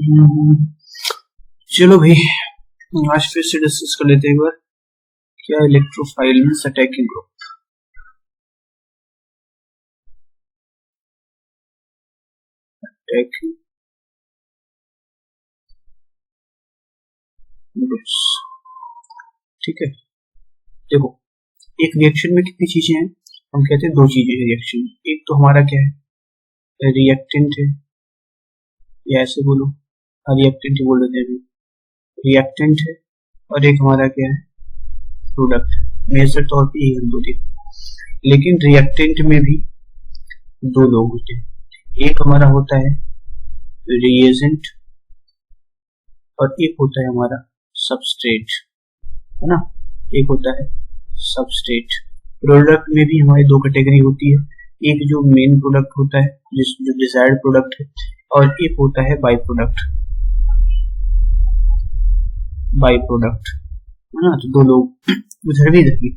चलो भाई आज फिर से डिस्कस कर लेते हैं एक बार क्या electrophile means attacking group. Attacking groups, ठीक है। देखो एक रिएक्शन में कितनी चीजें हैं, हम कहते हैं दो चीजें हैं रिएक्शन में। एक तो हमारा क्या है रिएक्टेंट है, या ऐसे बोलो रिएक्टेंट ही बोल देते हैं, रिएक्टेंट है, और एक हमारा क्या है प्रोडक्ट। मेजर तौर पे यही हम बोलते हैं। लेकिन रिएक्टेंट में भी दो लोग होते हैं, एक हमारा होता है रिएजेंट और एक होता है हमारा सबस्ट्रेट, है ना। एक होता है सबस्ट्रेट। प्रोडक्ट में भी हमारी दो कैटेगरी होती है, एक जो मेन प्रोडक्ट होता है जो डिजायर्ड प्रोडक्ट है, और एक होता है बाई प्रोडक्ट, है ना। तो दो लोग उधर भी रखिए।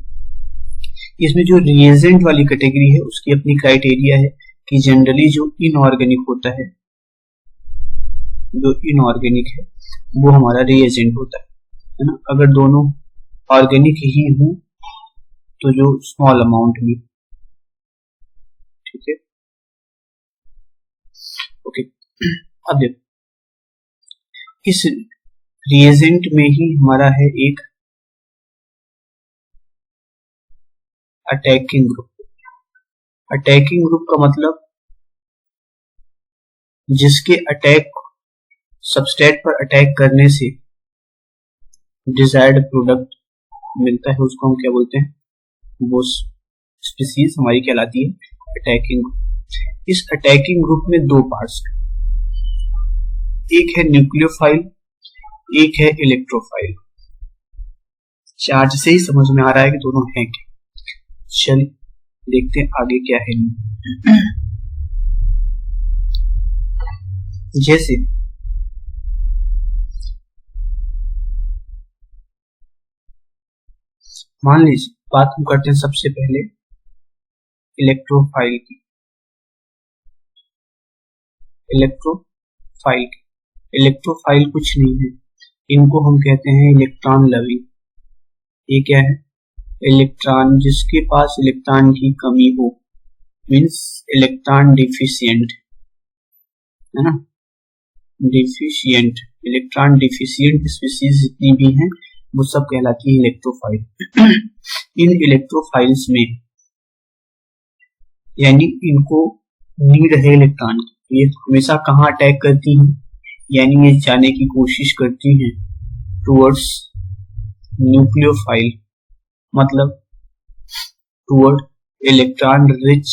इसमें जो रिएजेंट वाली कैटेगरी है उसकी अपनी क्राइटेरिया है कि जनरली जो इनऑर्गेनिक होता है, जो इनऑर्गेनिक है वो हमारा रिएजेंट होता है ना। अगर दोनों ऑर्गेनिक ही हो तो जो स्मॉल अमाउंट में, ठीक है। ओके, अब देखो इस रिएजेंट में ही हमारा है एक अटैकिंग ग्रुप। अटैकिंग ग्रुप का मतलब जिसके अटैक सबस्ट्रेट पर अटैक करने से डिजायर्ड प्रोडक्ट मिलता है, उसको हम क्या बोलते हैं, वो स्पीसीज हमारी कहलाती है अटैकिंग ग्रुप। इस अटैकिंग ग्रुप में दो पार्ट्स हैं, एक है न्यूक्लियोफाइल, एक है इलेक्ट्रोफाइल। चार्ज से ही समझ में आ रहा है कि दोनों हैं क्या। चलिए देखते हैं आगे क्या है। जैसे मान लीजिए बात हम करते हैं सबसे पहले इलेक्ट्रोफाइल की। इलेक्ट्रोफाइल कुछ नहीं है, इनको हम कहते हैं इलेक्ट्रॉन लविंग। ये क्या है, इलेक्ट्रॉन जिसके पास इलेक्ट्रॉन की कमी हो, मीन्स इलेक्ट्रॉन डिफिशियंट, है ना। डिफिशियंट, इलेक्ट्रॉन डिफिशियंट स्पीसीज जितनी भी हैं वो सब कहलाती है इलेक्ट्रोफाइल। इन इलेक्ट्रोफाइल्स में यानी इनको नीड है इलेक्ट्रॉन की, ये हमेशा कहाँ अटैक करती हैं, यानी ये जाने की कोशिश करती हैं टुवर्ड्स न्यूक्लियोफाइल, मतलब टुवर्ड इलेक्ट्रॉन रिच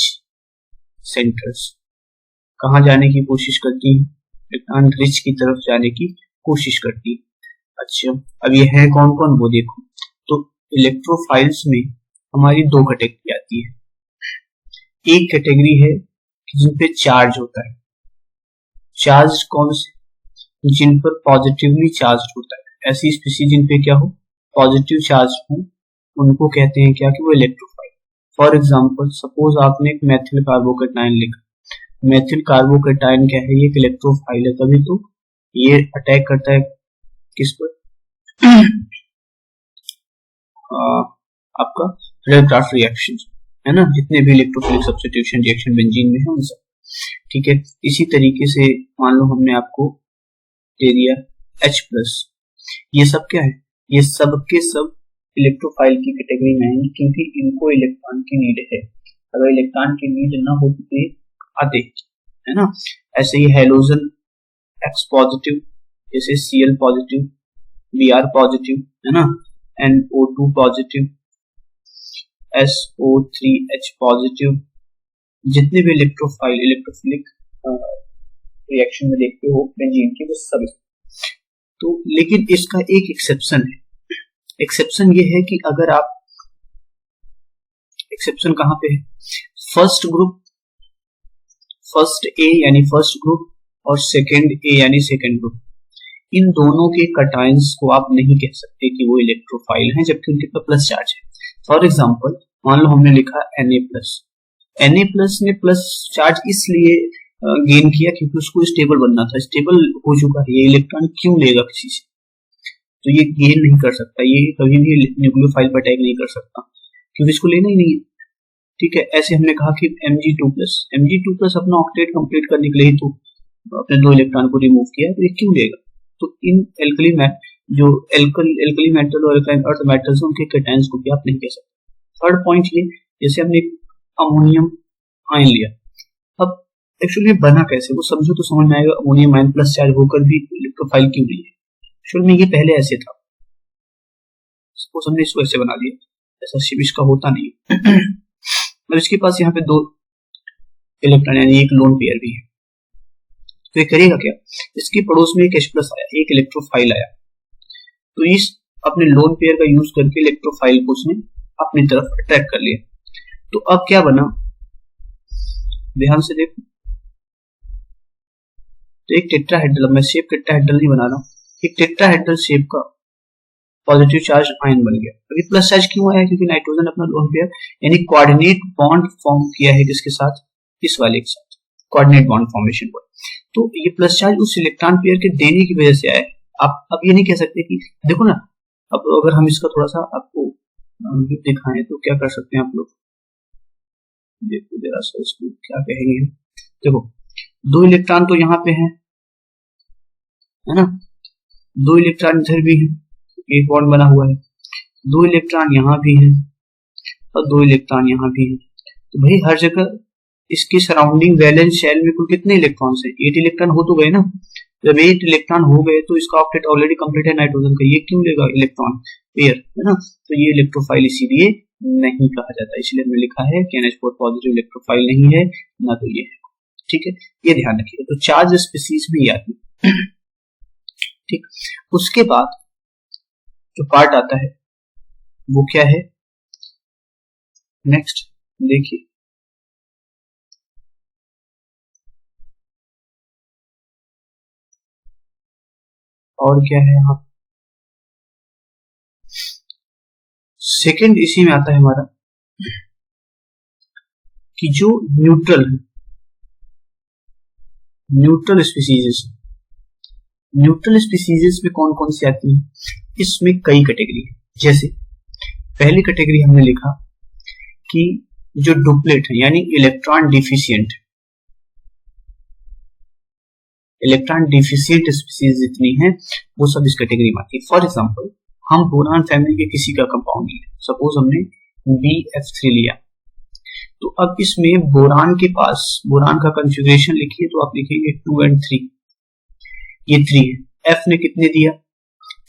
सेंटर्स। कहाँ जाने की कोशिश करती है, इलेक्ट्रॉन रिच की तरफ जाने की कोशिश करती है। अच्छा, अब ये है कौन कौन वो देखो। तो इलेक्ट्रोफाइल्स में हमारी दो कैटेगरी आती है। एक कैटेगरी है जिन पे चार्ज होता है। चार्ज कौन से, जिन पर पॉजिटिवली चार्ज होता है, ऐसी स्पीसीज जिन पे क्या हो पॉजिटिव चार्ज हो, उनको कहते हैं क्या कि वो इलेक्ट्रोफाइल। फॉर एग्जांपल सपोज आपने एक मेथिल कार्बोकैटायन लिखा, मेथिल कार्बोकैटायन क्या है, ये एक इलेक्ट्रोफाइल है, तभी तो ये अटैक करता है किस पर आपका रेडक्राफ्ट रिएक्शन, है ना, जितने भी इलेक्ट्रोफिलिक सब्स्टिट्यूशन रिएक्शन बेंजीन में है उन सब, ठीक है। इसी तरीके से मान लो हमने आपको दे दिया H+, ये सब क्या है, ये सब के सब इलेक्ट्रोफाइल की कैटेगरी में आएंगे क्योंकि इनको इलेक्ट्रॉन की नीड है। अगर इलेक्ट्रॉन की नीड ना हो तो आते, है ना। ऐसे ही हेलोजन X पॉजिटिव, जैसे Cl पॉजिटिव, Br पॉजिटिव, है ना, NO2 पॉजिटिव, SO3H पॉजिटिव, जितने भी इलेक्ट्रोफिलिक रिएक्शन में देखते हो बेंजीन की वो सब। तो लेकिन इसका एक एक्सेप्शन है। एक्सेप्शन ये है कि अगर आप, एक्सेप्शन कहां पे है, फर्स्ट ग्रुप, फर्स्ट ए यानी फर्स्ट ग्रुप और सेकंड ए यानी सेकंड ग्रुप, इन दोनों के कटायंस को आप नहीं कह सकते कि वो इलेक्ट्रोफाइल हैं जबकि उनके पास प्लस चार्ज है। फॉर एग्जांपल मान लो हमने लिखा Na+, Na+ में प्लस चार्ज इसलिए गेन किया क्योंकि उसको स्टेबल बनना था, स्टेबल हो चुका है, ये इलेक्ट्रॉन क्यों लेगा किसी से, तो ये गेन नहीं कर सकता, ये कभी भी न्यूक्लियोफाइल पर अटैक नहीं कर सकता क्योंकि इसको लेना ही नहीं है। ठीक है, ऐसे हमने कहा कि Mg2+ अपना ऑक्टेट कंप्लीट करने के लिए तो अपने 2 इलेक्ट्रॉन को रिमूव किया, तो ये क्यों लेगा, तो इन एल्कली मेटल और अल्काइन अर्थ मेटल्स उनके कैटायंस को भी आप नहीं कह सकते। थर्ड पॉइंट ये, जैसे हमने अमोनियम आयन लिया, अब एक्चुअली बना कैसे वो समझो तो समझ में आएगा, अमोनियम आयन प्लस चार्ज होकर भी इलेक्ट्रोफाइल क्यों नहीं है। एक्चुअली में ये पहले ऐसे था, सपोज हमने इसको ऐसे बना दिया, ऐसा शिव इसका होता नहीं और इसके पास यहाँ पे 2 इलेक्ट्रॉन यानी एक लोन पेयर भी है, तो ये करेगा क्या, इसके पड़ोस में एक H+ आया, एक इलेक्ट्रोफाइल आया, तो इस अपने लोन पेयर का यूज करके इलेक्ट्रोफाइल को उसने अपनी तरफ अट्रैक्ट कर लिया। तो अब क्या बना, ध्यान से देखो, तो एक टेट्राहेड्रल, मैं शेप टेट्राहेड्रल नहीं बना रहा हूं, एक टेट्राहेड्रल शेप का पॉजिटिव चार्ज आयन बन गया। अभी प्लस चार्ज क्यों आया, क्योंकि नाइट्रोजन अपना लोन पेयर यानी कोऑर्डिनेट बॉन्ड फॉर्म किया है किसके साथ, इस वाले के साथ, कोऑर्डिनेट बॉन्ड फॉर्मेशन पर, तो ये प्लस चार्ज उस इलेक्ट्रॉन पेयर के देने की वजह से आया है। आप अब ये नहीं कह सकते कि देखो ना, अब अगर हम इसका थोड़ा सा आपको दिखाएं तो क्या कर सकते हैं आप लोग, देखो जरा सा इसको क्या कहेंगे, देखो 2 इलेक्ट्रॉन तो यहाँ पे है ना, 2 इलेक्ट्रॉन इधर भी है, एक बॉन्ड बना हुआ है, 2 इलेक्ट्रॉन यहाँ भी है और 2 इलेक्ट्रॉन यहाँ भी है, तो भाई हर जगह इसके सराउंडिंग वैलेंस शेल में कुल कितने इलेक्ट्रॉन्स है, 8 इलेक्ट्रॉन हो तो गए ना, जब 8 इलेक्ट्रॉन हो गए तो इसका ऑक्टेट ऑलरेडी कंप्लीट है नाइट्रोजन का, ये क्यों लेगा इलेक्ट्रॉन पेयर, है ना, तो ये इलेक्ट्रोफाइल इसीलिए नहीं कहा जाता, इसलिए हमने लिखा है कि NH4 पॉजिटिव इलेक्ट्रोफाइल नहीं है, ना तो ये है। ठीक है, ये ध्यान रखिए, तो चार्ज स्पीसीज भी आती है। ठीक, उसके बाद जो पार्ट आता है वो क्या है, नेक्स्ट देखिए, और क्या है यहाँ, सेकंड इसी में आता है हमारा कि जो न्यूट्रल स्पीसीज में कौन कौन सी आती है, इसमें कई कैटेगरी है। जैसे पहली कैटेगरी हमने लिखा कि जो डुप्लेट है यानी इलेक्ट्रॉन डिफिशिएंट स्पीसीज जितनी है वो सब इस कैटेगरी में आती है। फॉर एग्जांपल हम बोरान फैमिली के किसी का कंपाउंड लिया, सपोज हमने BF3 लिया, तो अब इसमें बोरान के पास, बोरान का कॉन्फ़िगरेशन लिखिए तो आप लिखेंगे 2 and 3, ये 3 है, F ने कितने दिया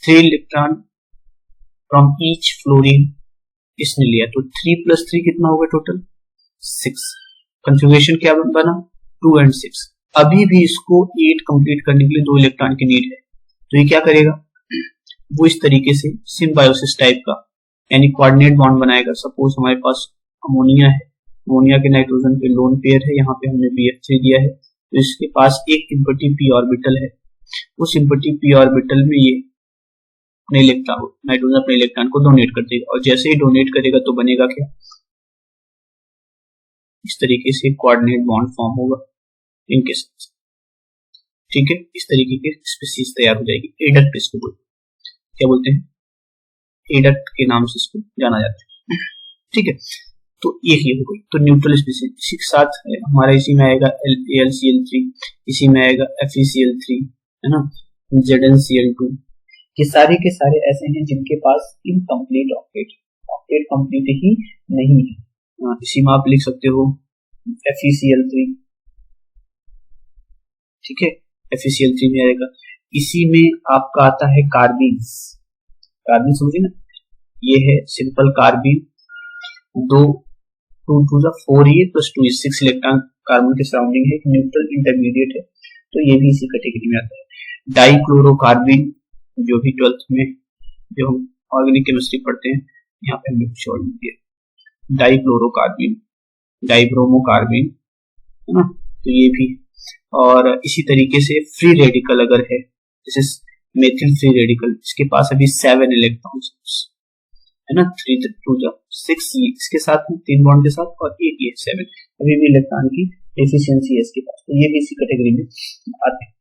3 इलेक्ट्रॉन फ्रॉम ईच फ्लोरीन, इसने लिया, तो 3 + 3 कितना होगा टोटल 6, कॉन्फ़िगरेशन क्या बना 2 and 6। अभी भी इसको 8 कंप्लीट करने के लिए 2 इलेक्ट्रॉन की नीड है, तो ये क्या करेगा, वो इस तरीके से सिम्बायोसिस टाइप का यानी कोऑर्डिनेट बॉन्ड बनाएगा। सपोज हमारे पास अमोनिया है, अमोनिया के नाइट्रोजन पे लोन पेयर है, यहाँ पे हमने BF3 दिया है, तो इसके पास एक सिंपैथी p ऑर्बिटल है, उस सिंपैथी p ऑर्बिटल में ये अपने इलेक्ट्रॉन, नाइट्रोजन अपने इलेक्ट्रॉन को डोनेट कर देगा, और जैसे ही डोनेट करेगा तो बनेगा क्या, इस तरीके से कोऑर्डिनेट बॉन्ड फॉर्म होगा इनके साथ। ठीक है, इस तरीके की स्पीसीज तैयार हो जाएगी। एडक्ट इसको बोलते हैं, क्या बोलते हैं, एडक्ट के नाम से इसको जाना जाता है। ठीक है, तो ये हो गई तो न्यूट्रल स्पीसीज। इसी के साथ हमारा इसी में आएगा AlCl3, इसी में आएगा FeCl3, है ना, ZnCl2, ये सारे के सारे ऐसे हैं जिनके पास इनकम्प्लीट ऑक्टेट कंप्लीट ही नहीं है। इसी में आप लिख सकते हो FeCl3, ठीक है, FeCl3 में आएगा। इसी में आपका आता है कार्बीन समझिए ना, ये है सिंपल कार्बीन, 2 2 4 ये + 2 6 इलेक्ट्रॉन कार्बन के सराउंडिंग है, न्यूट्रल इंटरमीडिएट है, तो ये भी इसी कैटेगरी में आता है। डाइक्लोरोकार्बिन, जो भी 12th में जो हम ऑर्गेनिक केमिस्ट्री पढ़ते हैं, यहाँ पे हमने कुछ और लिया, डाइक्लोरोकार्बिन, डाइब्रोमोकार्बिन, है ना, तो ये भी। और इसी तरीके से फ्री रेडिकल अगर है, जैसे मेथिल फ्री रेडिकल, इसके पास अभी 7 इलेक्ट्रॉन्स है ना, 3 2 6 इसके साथ 3 बॉन्ड के साथ, और एक ये 7, अभी भी इलेक्ट्रॉन की एफिशिएंसी है इसके पास, तो ये भी इसी कैटेगरी में आते हैं।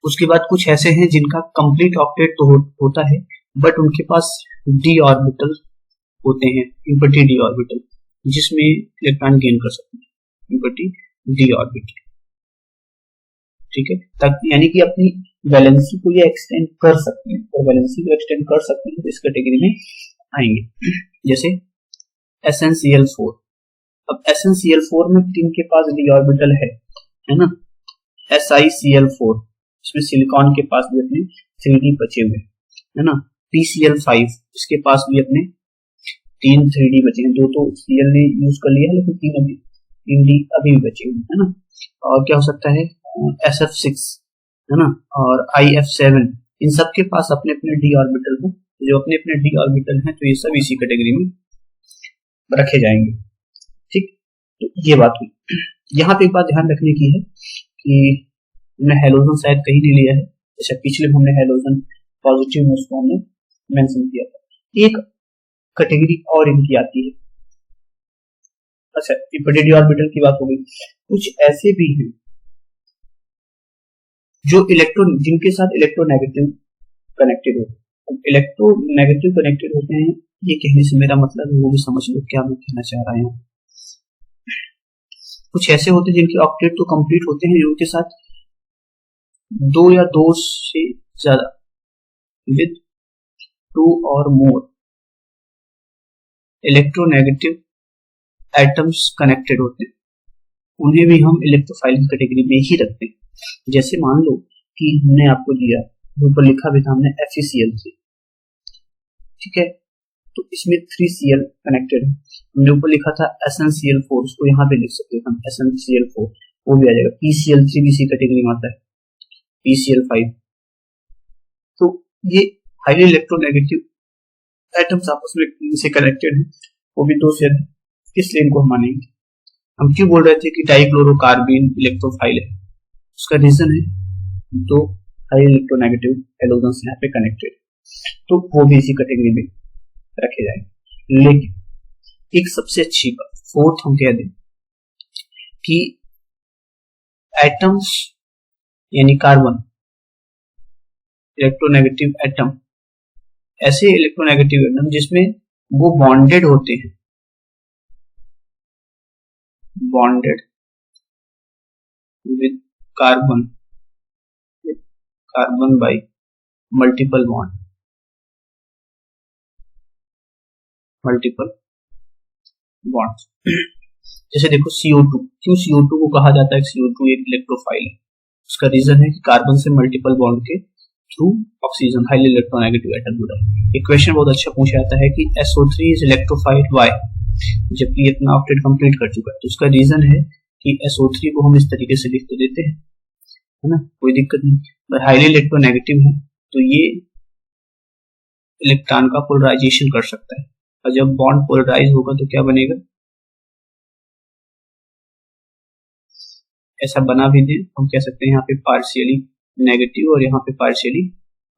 उसके बाद कुछ ऐसे हैं जिनका कंप्लीट ऑक्टेट तो होता है, बट उनके पास डी ऑर्बिटल होते हैं, इंपटी डी ऑर्बिटल, जिसमें इलेक्ट्रॉन गेन कर सकते हैं, इंपटी डी ऑर्बिटल। ठीक है, तक यानी कि अपनी वैलेंसी को ये एक्सटेंड कर सकते हैं, और वैलेंसी को एक्सटेंड कर सकते हैं तो इस कैटेगरी में आएंगे। जैसे SnCl4, अब SnCl4 में तीन के पास डी ऑर्बिटल है ना, SiCl4 इसमें सिलिकॉन के पास भी अपने 3D बचे हुए है ना, PCl5 इसके पास भी अपने 3 3D बचे हैं, दो तो Cl ने यूज कर लिया है लेकिन 3D अभी भी बचे हुए है ना। और क्या हो सकता है, SF6 है ना, और IF7, इन सब के पास अपने अपने डी ऑर्बिटल हैं, जो अपने अपने डी ऑर्बिटल हैं तो ये सब इसी कैटेगरी में रखे जाएंगे। ठीक, तो ये बात हुई। यहाँ पे एक बात ध्यान रखने की है कि हमने हैलोजन शायद कहीं नहीं लिया है, जैसे पिछले हमने हैलोजन पॉजिटिव में उसको हमने मेंशन किया था। एक कैटेगरी और इनकी आती है, अच्छा इंपटी डी ऑर्बिटल की बात हो गई, कुछ ऐसे भी हैं जो इलेक्ट्रॉन जिनके साथ इलेक्ट्रोनेगेटिव कनेक्टेड होते हैं। इलेक्ट्रोनेगेटिव कनेक्टेड होते हैं, ये कहने से मेरा मतलब है वो भी समझ लो क्या मैं कहना चाह रहा हूँ। कुछ ऐसे होते हैं जिनके ऑक्टेट तो कंप्लीट होते हैं, उनके साथ दो या दो से ज्यादा विद 2 और मोर इलेक्ट्रोनेगेटिव एटम्स कनेक्टेड होते हैं, उन्हें भी हम इलेक्ट्रोफाइल की कैटेगरी में ही रखते हैं। जैसे मान लो कि हमने आपको दिया, ऊपर लिखा भी था हमने FeCl3, ठीक है, तो इसमें 3Cl कनेक्टेड है, हमने ऊपर लिखा था SnCl4, उसको यहाँ पे लिख सकते हैं हम SnCl4, वो भी आ जाएगा। PCl3 भी इसी कैटेगरी में आता है, PCl5, तो ये हाईली इलेक्ट्रोनेगेटिव एटम्स आपस में से कनेक्टेड है, वो भी दो से अधिक, इसलिए इनको हम मानेंगे। हम क्यों बोल रहे थे कि डाइक्लोरोकार्बन इलेक्ट्रोफाइल है, उसका रीजन है दो हाई इलेक्ट्रोनेगेटिव हैलोजन्स यहाँ पे कनेक्टेड, तो वो भी इसी कैटेगरी में रखे जाएंगे। लेकिन एक सबसे अच्छी बात, फोर्थ हम कह दें कि एटम्स यानी कार्बन इलेक्ट्रोनेगेटिव एटम, ऐसे इलेक्ट्रोनेगेटिव एटम जिसमें वो बॉन्डेड होते हैं, bonded with carbon bye multiple bond, जैसे देखो CO2, क्यों CO2 को कहा जाता है CO2 एक इलेक्ट्रोफाइल है, उसका रीजन है कि कार्बन से मल्टीपल बॉन्ड के through oxygen highly electronegative atom जुड़ा है। एक क्वेश्चन बहुत अच्छा पूछा जाता है कि SO3 इज इलेक्ट्रोफाइल व्हाई, जबकि इतना ऑक्टेट कंप्लीट कर चुका है, तो उसका रीजन है कि SO3 को हम इस तरीके से लिख तो देते हैं, है ना, कोई दिक्कत नहीं, पर हाईली इलेक्ट्रोनेगेटिव है तो ये इलेक्ट्रॉन का पोलराइजेशन कर सकता है, और जब बॉन्ड पोलराइज होगा तो क्या बनेगा, ऐसा बना भी दे हम कह सकते हैं यहाँ पे पार्शियली नेगेटिव और यहाँ पे पार्शियली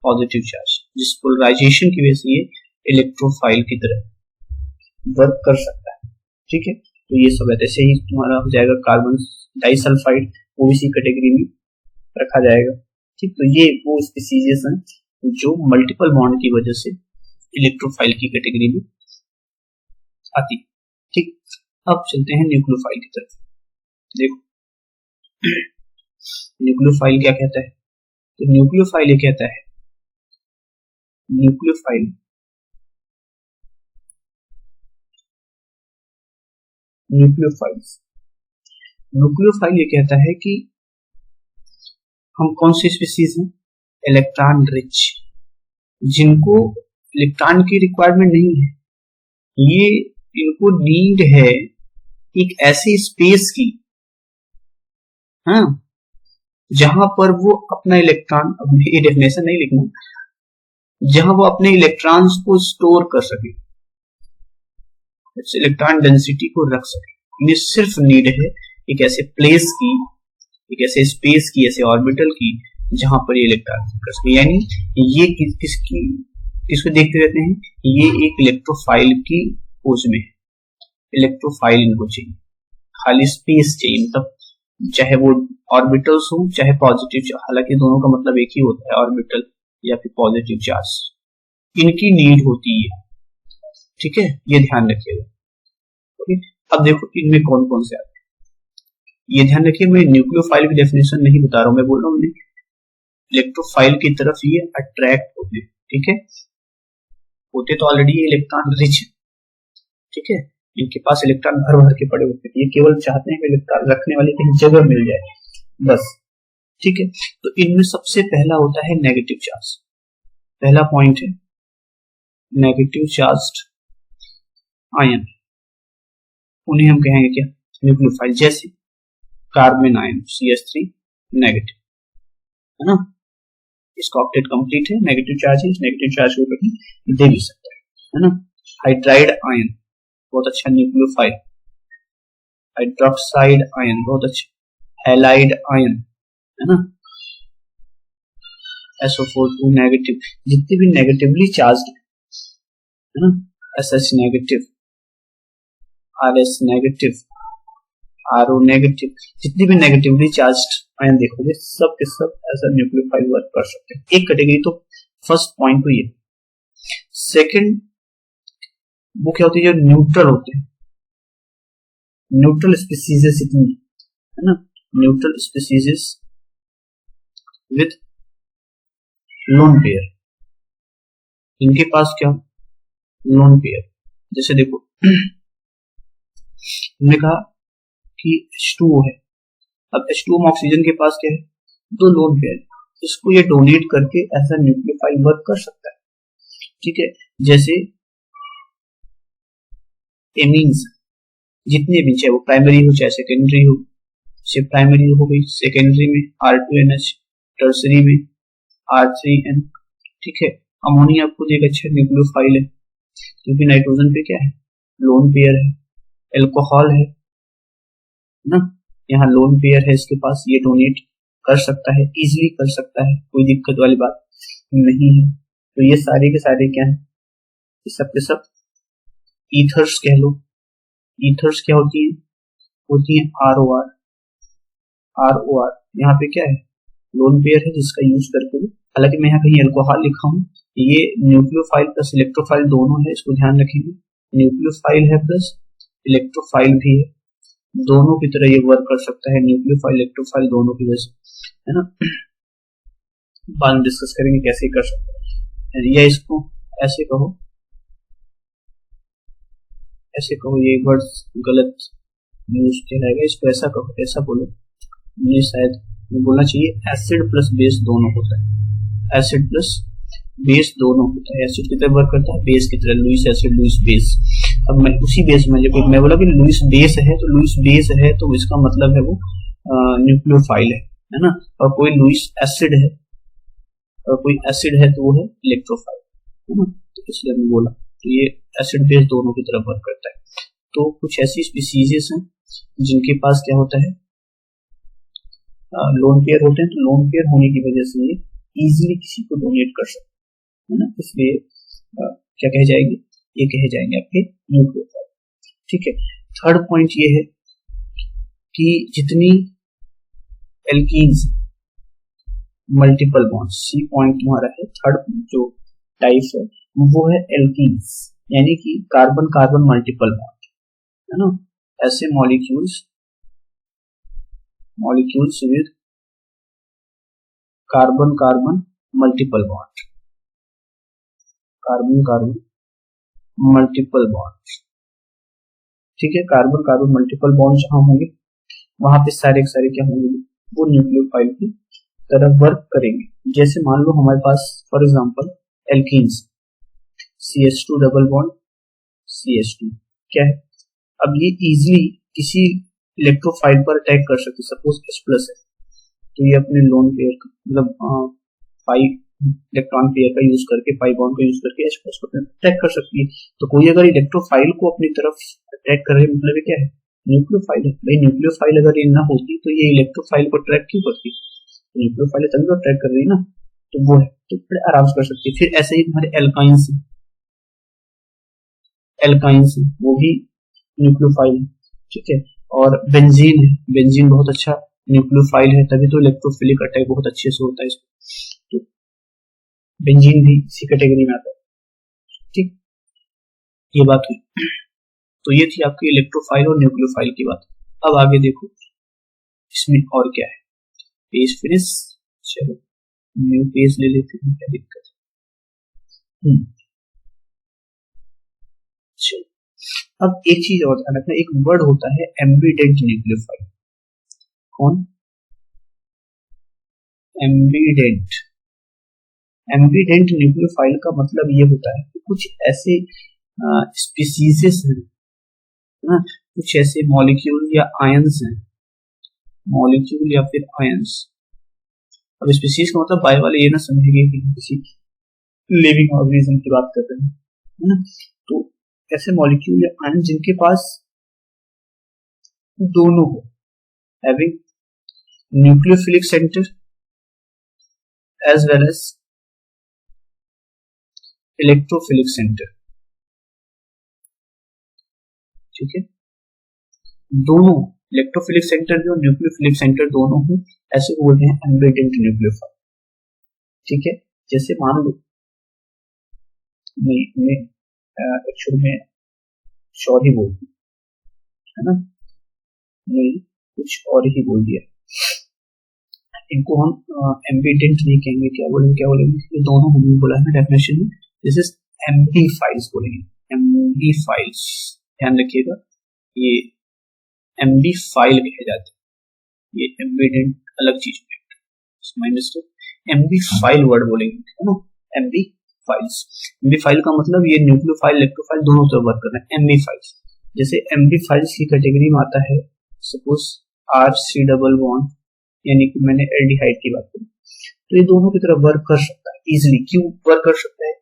पॉजिटिव चार्ज, जिस पोलराइजेशन की वजह से ये इलेक्ट्रोफाइल की तरह वर्क कर सकता है। ठीक है, तो ये सब है, ऐसे ही तुम्हारा हो जाएगा कार्बन डाइसल्फाइड, वो इसी कैटेगरी में रखा जाएगा। ठीक, तो ये वो स्पीसीज हैं जो मल्टीपल बॉन्ड की वजह से इलेक्ट्रोफाइल की कैटेगरी में आती। ठीक, अब चलते हैं न्यूक्लियोफाइल की तरफ। देखो न्यूक्लियोफाइल क्या कहता है, तो न्यूक्लियोफाइल ये कहता है, न्यूक्लियोफाइल ये कहता है कि हम कौन सी स्पीसीज हैं, इलेक्ट्रॉन रिच, जिनको इलेक्ट्रॉन की रिक्वायरमेंट नहीं है, ये इनको नीड है एक ऐसी स्पेस की, हाँ, जहां पर वो अपना इलेक्ट्रॉन, अब ये डेफिनेशन नहीं लिखना, जहां वो अपने इलेक्ट्रॉन्स को स्टोर कर सके, इलेक्ट्रॉन डेंसिटी को रख सके। इन्हें सिर्फ नीड है एक ऐसे प्लेस की, एक ऐसे स्पेस की, ऐसे ऑर्बिटल की, जहां पर ये इलेक्ट्रॉन कर सके। यानी ये किसको देखते रहते हैं, ये एक इलेक्ट्रोफाइल की खोज में है, इलेक्ट्रोफाइल इनको चाहिए, खाली स्पेस चाहिए, मतलब चाहे वो ऑर्बिटल्स हो चाहे पॉजिटिव, हालांकि दोनों का मतलब एक ही होता है, ऑर्बिटल या फिर पॉजिटिव चार्ज, इनकी नीड होती है। ठीक है, ये ध्यान रखिएगा। ओके, अब देखो इनमें कौन कौन से आते हैं, ये ध्यान रखिए। मैं न्यूक्लियोफाइल की डेफिनेशन नहीं बता रहा हूं, मैं बोल रहा हूँ इलेक्ट्रोफाइल की तरफ ये अट्रैक्ट होते। ठीक है, होते तो ऑलरेडी इलेक्ट्रॉन रिच, ठीक है, इनके पास इलेक्ट्रॉन भर भर के पड़े होते हैं, ये केवल चाहते हैं कि इलेक्ट्रॉन रखने वाली कहीं जगह मिल जाए बस। ठीक है, तो इनमें सबसे पहला होता है नेगेटिव चार्ज। पहला पॉइंट है नेगेटिव चार्ज्ड आयन, उन्हें हम कहेंगे क्या, न्यूक्लियोफाइल। जैसे कार्बन आयन CH3 नेगेटिव, है ना, इसका ऑक्टेट कंप्लीट है, नेगेटिव चार्ज है, इस नेगेटिव चार्ज को कहीं दे भी सकता है ना। हाइड्राइड आयन बहुत अच्छा न्यूक्लियोफाइल, हाइड्रोक्साइड आयन बहुत अच्छा, हैलाइड आयन, है ना, SO4 नेगेटिव, जितने भी नेगेटिवली चार्ज्ड है ना, SH negative, RS negative, RO negative, जितने भी नेगेटिवली चार्ज्ड आयन देखोगे सब के सब ऐसा न्यूक्लियोफाइल वर्क कर सकते हैं। एक कैटेगरी तो फर्स्ट पॉइंट हुई है। सेकंड वो क्या होती है, जो न्यूट्रल होते हैं, न्यूट्रल स्पीसीज इतनी है ना, neutral species with lone pair, इनके पास क्या लोन पेयर। जैसे देखो हमने कहा कि H2O है, अब H2O में ऑक्सीजन के पास क्या है, दो लोन पेयर, इसको ये डोनेट करके ऐसा न्यूक्लियोफाइल वर्क कर सकता है। ठीक है, जैसे एमीन्स जितने भी, चाहे वो प्राइमरी हो चाहे सेकेंडरी हो, से प्राइमरी हो गई, सेकेंडरी में R2NH, टर्सरी में R3N। ठीक है, अमोनिया खुद एक अच्छा न्यूक्लियोफाइल है क्योंकि नाइट्रोजन पे क्या है, लोन पेयर है। एल्कोहल है ना, यहाँ लोन पेयर है इसके पास, ये डोनेट कर सकता है, इजीली कर सकता है, कोई दिक्कत वाली बात नहीं है। तो ये सारे के सारे क्या है, ये सब के सब ईथर्स कह लो। ईथर्स क्या होती है, होती है ROR। ROR यहाँ पे क्या है, लोन पेयर है जिसका यूज करके, हालांकि मैं यहाँ कहीं अल्कोहल लिखा हूँ, ये न्यूक्लियोफाइल प्लस इलेक्ट्रोफाइल दोनों है, इसको ध्यान रखेंगे। न्यूक्लियोफाइल है प्लस इलेक्ट्रोफाइल भी है, दोनों की तरह ये वर्क कर सकता है, न्यूक्लियोफाइल इलेक्ट्रोफाइल दोनों की वजह से, है ना। बाद में डिस्कस करेंगे कैसे कर सकते हैं, या इसको ऐसे कहो, ऐसे कहो, ये वर्ड गलत यूज कहलाएगा, इसको ऐसा कहो, ऐसा बोलो, ये शायद बोलना चाहिए एसिड प्लस बेस दोनों होता है, एसिड प्लस बेस दोनों होता है, एसिड की तरह वर्क करता है, बेस की तरह, लुइस एसिड लुइस बेस। अब मैं उसी बेस में, जब मैं बोला कि लुइस बेस है, तो लुइस बेस है तो इसका मतलब है वो न्यूक्लियोफाइल है ना, और कोई लुइस एसिड है और कोई एसिड है तो वो है इलेक्ट्रोफाइल, है ना, तो इसलिए मैं बोला, तो ये एसिड बेस दोनों की तरफ वर्क करता है। तो कुछ ऐसी स्पीसीज हैं जिनके पास क्या होता है, लोन पेयर होते हैं, तो लोन पेयर होने की वजह से ये इजीली किसी को डोनेट कर सकते है ना, इसलिए क्या कहे जाएंगे, ये कहे जाएंगे आपके न्यूक्लियोफाइल। ठीक है, थर्ड पॉइंट ये है कि जितनी alkenes multiple bond, C point तुम्हारा है, थर्ड जो टाइप है वो है एल्कीन्स, यानी कि कार्बन कार्बन मल्टीपल बॉन्ड, है ना, ऐसे molecules with carbon carbon multiple bond, carbon carbon multiple bond. ठीक है, कार्बन कार्बन मल्टीपल बॉन्ड जहां होंगे वहां पे सारे के सारे क्या होंगे, वो न्यूक्लियोफाइल की तरफ वर्क करेंगे। जैसे मान लो हमारे पास for example alkenes, CH2 double bond CH2 क्या है, अब ये इजीली किसी इलेक्ट्रोफाइल पर अटैक कर सकते, सपोज H+ है तो ये अपने लोन पेयर मतलब पाई इलेक्ट्रॉन पेयर का यूज करके, पाई बॉन्ड का यूज करके H+ को अटैक कर सकती है। तो कोई अगर इलेक्ट्रोफाइल को अपनी तरफ अटैक कर रहे मतलब क्या है, न्यूक्लियोफाइल है भाई, न्यूक्लियोफाइल अगर ये ना होती तो ये इलेक्ट्रोफाइल को अट्रैक्ट क्यों करती, न्यूक्लियोफाइल तभी तो अट्रैक कर रही है ना, तो वो है, तो बड़े आराम से कर सकती है। फिर ऐसे ही हमारे एल्काइंस वो भी न्यूक्लियोफाइल, ठीक है, और बेंजीन है, बेंजीन बहुत अच्छा न्यूक्लियोफाइल है, तभी तो इलेक्ट्रोफिलिक अटैक बहुत अच्छे से होता है इसमें। तो बेंजीन भी इसी कैटेगरी में आता है। ठीक, ये बात हुई। तो ये थी आपकी इलेक्ट्रोफाइल और न्यूक्लियोफाइल की बात। अब आगे देखो इसमें और क्या है। पेज फिनिश, चलो न्यू पेज ले लेते हैं, क्या दिक्कत है। चलो अब एक चीज और ध्यान रखना, एक वर्ड होता है एम्बीडेंट न्यूक्लियोफाइल। कौन? एम्बीडेंट। एम्बीडेंट न्यूक्लियोफाइल का मतलब ये होता है कि कुछ ऐसे स्पीसीजेस हैं ना, कुछ ऐसे मॉलिक्यूल या आयंस हैं, मॉलिक्यूल या फिर आयंस। अब स्पीसीज का मतलब बायो वाले ये ना समझेंगे कि किसी लिविंग ऑर्गेनिज्म की बात कर रहे हैं, है ना। तो ऐसे मॉलिक्यूल या आयंस जिनके पास दोनों हो, having nucleophilic centre as well as electrophilic centre. ठीक है, दोनों इलेक्ट्रोफिलिक सेंटर भी और न्यूक्लियोफिलिक सेंटर दोनों ही, ऐसे बोलते हैं एम्बीडेंट न्यूक्लियोफाइल। ठीक है, जैसे मान लो मैं एक्चुअली में सॉरी बोल है ना, नहीं कुछ और ही बोल दिया, इनको हम एम्बीडेंट नहीं कहेंगे, क्या बोलेंगे, ये दोनों हमने बोला है डेफिनेशन में, दिस इज एम्बी फाइल्स बोलेंगे, एम्बी फाइल्स। ध्यान रखिएगा, ये एम्बी फाइल कहे जाते हैं, ये एम्बीडेंट अलग चीज है, एम्बी फाइल वर्ड बोलेंगे, है ना, एम्बी फाइल्स। एम्बी फाइल का मतलब ये न्यूक्लियोफाइल इलेक्ट्रोफाइल दोनों से वर्क कर रहे हैं, एम्बी फाइल्स। जैसे एम्बी फाइल्स की कैटेगरी में आता है सपोज RC डबल बॉन्ड, यानी कि मैंने एल्डिहाइड की बात की, तो ये दोनों की तरफ वर्क कर सकता है इजिली। क्यों वर्क कर सकता है?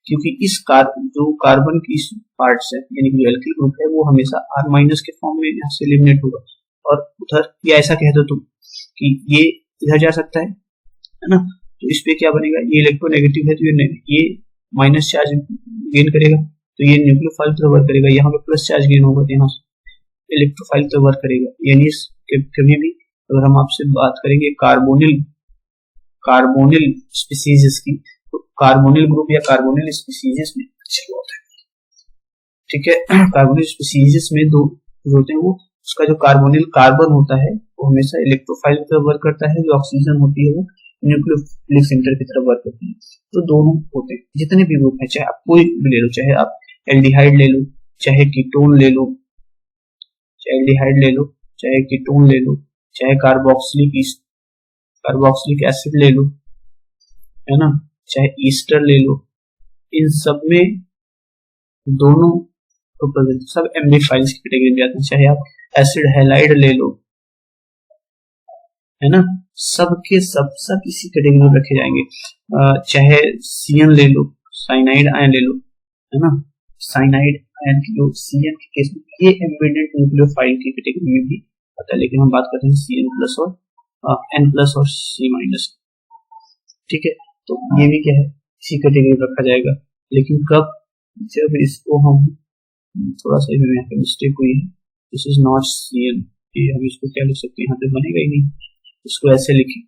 क्योंकि इस जो कार्बन की पार्ट्स है, यानी कि एल्किल ग्रुप है, वो हमेशा R माइनस के फॉर्म में यहाँ से एलिमिनेट होगा, और उधर या ऐसा कह दो तुम कि ये इधर जा सकता है ना, तो इस पे क्या बनेगा, ये इलेक्ट्रोनेगेटिव है तो ये माइनस चार्ज गेन करेगा, तो ये न्यूक्लियोफाइल तो वर्क करेगा, यहाँ पे प्लस चार्ज गेन होगा तो यहाँ से इलेक्ट्रोफाइल तो वर्क करेगा। यानी कभी भी अगर हम आपसे बात करेंगे कार्बोनिल स्पीसीज की, तो कार्बोनिल ग्रुप या कार्बोनिल स्पीसीज में अच्छी बात है। ठीक है, कार्बोनिल स्पीसीज में दो होते हैं, वो उसका जो कार्बोनिल कार्बन होता है वो हमेशा इलेक्ट्रोफाइल की तरफ वर्क करता है, जो ऑक्सीजन होती है वो न्यूक्लियोफिलिक सेंटर की तरफ वर्क करती है। तो दोनों होते हैं, जितने भी ग्रुप है, चाहे आप कोई भी ले लो, चाहे आप एल्डिहाइड ले लो, चाहे कीटोन ले लो, चाहे एल्डिहाइड ले लो, चाहे कीटोन ले लो, चाहे कार्बोक्सिलिक एसिड ले लो, है ना, चाहे ईस्टर ले लो, इन सब में दोनों सब एम्बी फाइल्स की कैटेगरी में आते हैं। चाहे आप एसिड हैलाइड ले लो, है ना, सब के सब इसी कैटेगरी में रखे जाएंगे। चाहे सीएन ले लो, साइनाइड आयन ले लो, है ना, साइनाइड आयन की लो, सीएन के केस में ये एम्बीडेंट न्यूक्लियोफाइल की कैटेगरी में भी आता है, लेकिन हम बात करते हैं सीएन प्लस और एन प्लस और सी माइनस। ठीक है, तो ये भी क्या है, इसी कैटेगरी में रखा जाएगा। लेकिन कब, जब इसको हम थोड़ा सा यहाँ पे मिस्टेक हुई है, दिस इज नॉट सीएन, हम इसको क्या लिख सकते हैं, यहाँ पे बनेगा ही नहीं, इसको ऐसे लिखें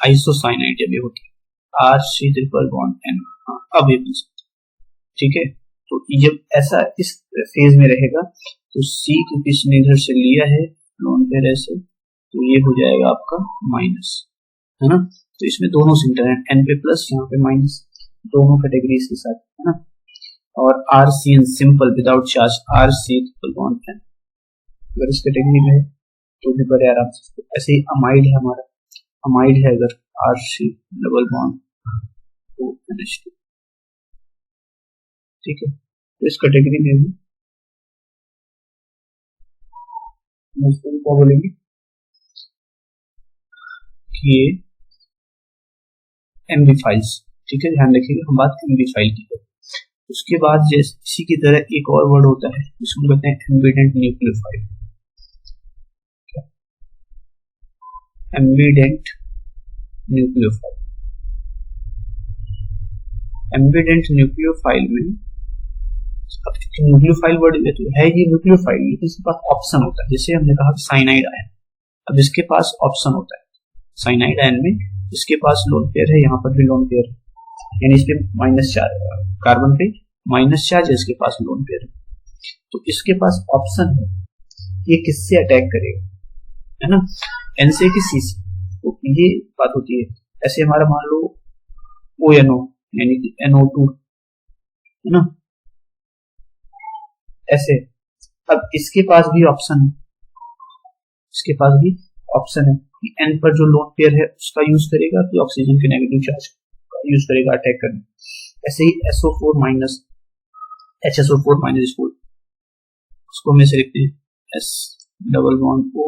आइसोसाइनाइड जब ये होती है RC ट्रिपल बॉन्ड N, अब ये बन सकता है। ठीक है, तो जब ऐसा इस फेज में रहेगा तो C को किसने इधर से लिया है लोन पेयर ऐसे, तो ये हो जाएगा आपका माइनस, है ना, तो इसमें दोनों सेंटर है, N पे प्लस, यहाँ पे माइनस, दोनों कैटेगरीज के साथ, है ना। और RCN simple without charge, RC triple bond N, अगर इस कैटेगरी में है तो भी बड़े आराम से। ऐसे ही अमाइड है, हमारा अमाइड है अगर RC डबल बॉन्ड तो NH2। ठीक है, तो इस कैटेगरी में भी क्या बोलेंगे कि ये एम्बी फाइल्स। ठीक है, ध्यान रखिएगा, हम बात एम्बी फाइल की करें। उसके बाद जैसे इसी की तरह एक और वर्ड होता है जिसको कहते हैं एम्बीडेंट न्यूक्लियोफाइल। एम्बीडेंट न्यूक्लियोफाइल, एम्बीडेंट न्यूक्लियोफाइल में अब न्यूक्लियोफाइल वर्ड है ये न्यूक्लियोफाइल, लेकिन इसके पास ऑप्शन होता है। जैसे हमने कहा साइनाइड आयन, अब इसके पास ऑप्शन होता है। साइनाइड आयन में इसके पास लोन पेयर है, यहाँ पर भी लोन पेयर है, यानी इस पे माइनस चार्ज, कार्बन पे माइनस चार्ज है, इसके पास लोन पेयर है। तो इसके पास ऑप्शन है ये किससे अटैक करेगा, है ना, एन से कि सी से। तो ये बात होती है। ऐसे हमारा मान लो ONO यानी कि NO2, है ना, ऐसे। अब इसके पास भी ऑप्शन है, इसके पास भी ऑप्शन है कि एन पर जो लोन पेयर है उसका यूज करेगा कि ऑक्सीजन के नेगेटिव चार्ज का यूज करेगा अटैक करने। ऐसे ही SO4 माइनस HSO4 माइनस उसको में से लिखते हैं S double bond O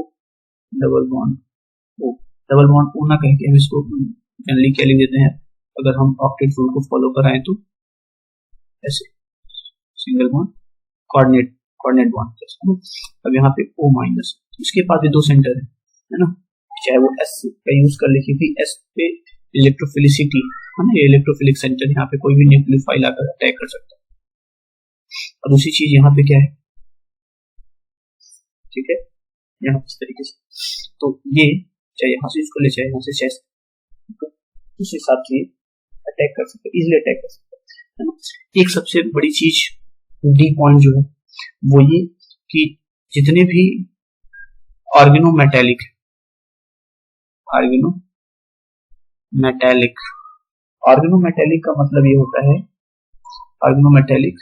double bond O, double bond O ना कह के हम इसको जनरली क्या लिख देते हैं, अगर हम ऑक्टेट रूल को फॉलो कराएं तो ऐसे सिंगल बॉन्ड कोऑर्डिनेट बॉन्ड। अब यहाँ पे O माइनस, इसके पास भी दो सेंटर है ना, चाहे वो S का यूज कर ले, क्योंकि S पे इलेक्ट्रोफिलिसिटी है ना, ये इलेक्ट्रोफिलिक सेंटर, यहाँ पे कोई भी न्यूक्लियोफाइल आकर अटैक कर सकता है। और दूसरी चीज यहाँ पे क्या है, ठीक है, यहाँ इस तरीके से, तो ये चाहे यहाँ से इसको ले, चाहे यहाँ से चेस्ट, उस हिसाब से अटैक कर सकते, इजिली अटैक कर सकते है ना। एक सबसे बड़ी चीज डी पॉइंट जो है वो ये कि जितने भी ऑर्गेनोमेटेलिक का मतलब ये होता है, ऑर्गेनोमेटेलिक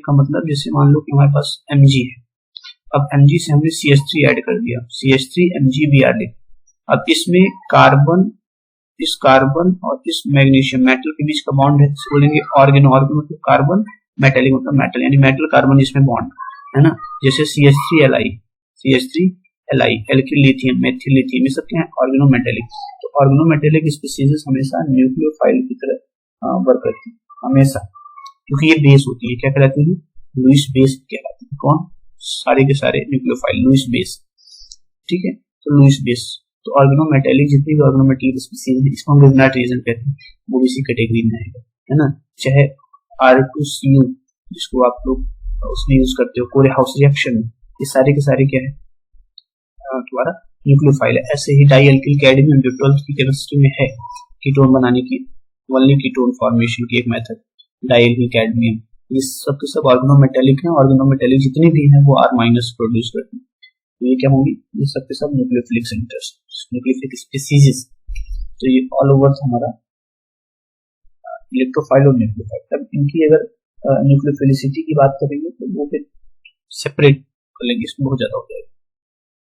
का मतलब जैसे मान लो कि हमारे पास Mg है, अब Mg से हमने CH3 ऐड कर दिया, CH3 MgBr। अब इसमें इस कार्बन और इस मैग्नीशियम मेटल के बीच का बॉन्ड है, बोलेंगे ऑर्गेनो मतलब कार्बन, मेटेलिक मतलब मेटल, यानी मेटल कार्बन इसमें बॉन्ड है ना। जैसे CH3Li, alkyl lithium, methyl lithium, ये सब क्या है, ऑर्गेनोमेटेलिक। तो ऑर्गेनोमेटेलिक स्पीशीज हमेशा न्यूक्लियोफाइल की तरह वर्क करती है हमेशा, क्योंकि ये बेस होती है, क्या कहलाती है, लुईस बेस कहलाती है। कौन, सारे के सारे न्यूक्लियोफाइल लुईस बेस, ठीक है, तो लुईस बेस। तो ऑर्गेनोमेटेलिक जितनी भी ऑर्गेनोमेटेलिक स्पीशीज है, इसको हम लिग्नाइट रीजन कहते हैं, वो भी इसी कैटेगरी में आएगा, है ना। चाहे R2CU जिसको आप लोग उसमें यूज करते हो कोरेहाउस रिएक्शन में, ये सारे के सारे क्या है, तुम्हारा न्यूक्लियोफाइल है। ऐसे ही डाई एल्किल कैडमियम जो 12th की केमिस्ट्री में है, कीटोन बनाने की, वनली कीटोन फॉर्मेशन की एक मेथड, डाई एल्किल कैडमियम, ये सब के सब ऑर्गेनोमेटेलिक हैं। ऑर्गेनोमेटेलिक जितने भी हैं वो R- प्रोड्यूस करते हैं, तो ये क्या होंगी, ये सब के सब न्यूक्लियोफिलिक सेंटर्स, न्यूक्लियोफिलिक स्पीशीज। तो ये ऑल ओवर हमारा इलेक्ट्रोफाइल और न्यूक्लियोफाइल। अब इनकी अगर न्यूक्लियोफिलिसिटी की बात करेंगे तो वो फिर सेपरेट कर लेंगे, इसमें बहुत ज्यादा हो जाएगा।